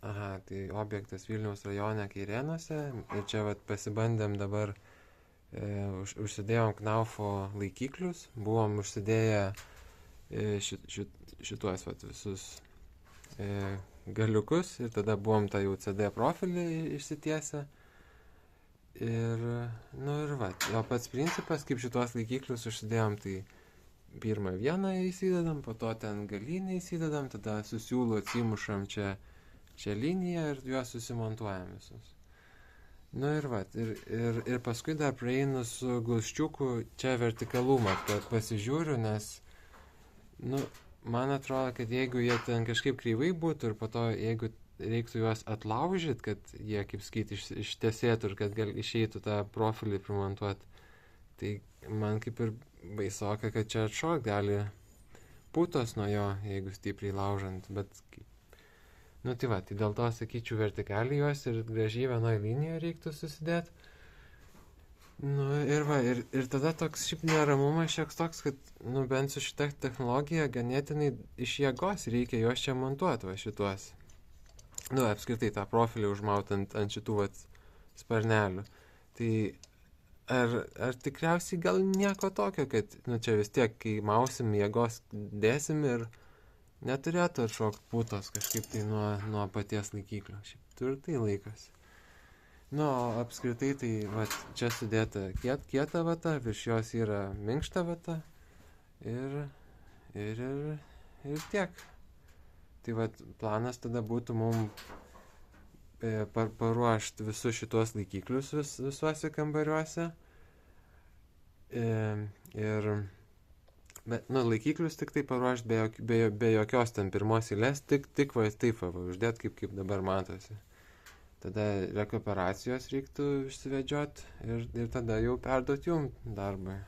Aha, tai objektas Vilniaus rajone Kairėnuose. Ir čia vat pasibandėm dabar, užsidėjom Knaufo laikiklius, buvom užsidėję šituos vat visus galiukus ir tada buvom tą jau CD profilį išsitiesę. Ir, nu ir va, jo pats principas, kaip šitos laikiklius užsidėjom, tai pirmą vieną įsidedam, po to ten galinę įsidedam, tada su siūlu atsimušam čia liniją ir juos susimontuojam visus. Nu ir va, ir paskui dar prieinu su glausčiuku čia vertikalumą, pasižiūriu, nes, nu, man atrodo, kad jeigu jie ten kažkaip kreivai būtų ir po to, jeigu reiktų juos atlaužyti, kad jie, kaip sakyti, ištesėtų ir kad išeitų tą profilį primontuoti, tai man kaip ir baisoka, kad čia atšok gali putos nuo jo, jeigu stipriai laužant, bet, nu tai va, tai dėl to sakyčiau vertikaliai juos ir gražiai vienoje linijoje reiktų susidėti. Nu ir va, ir tada toks šiaip neramumas šiek toks, kad, nu bent su šita technologija ganėtinai iš jėgos reikia juos čia montuoti, va šituos. Nu, apskritai tą profilį užmautant ant šitų vat sparnelių. Tai ar tikriausiai gal nieko tokio, kad, nu čia vis tiek, kai mausim jėgos dėsim ir neturėtų atšokti putos kažkaip tai nuo paties laikiklio. Šiaip tvirtai laikosi. Nu, apskritai tai, vat, čia sudėta kieta vata, virš jos yra minkšta vata ir tiek. Tai vat, planas tada būtų mums paruošti visus šitos laikiklius visuose kambariuose. Bet, nu, laikiklius tik tai paruošti be jokios ten pirmos eilės, tik va, taip va, uždėti kaip dabar matosi. Tada rekuperacijos reiktų išsivedžioti ir tada jau perduoti jum darbą.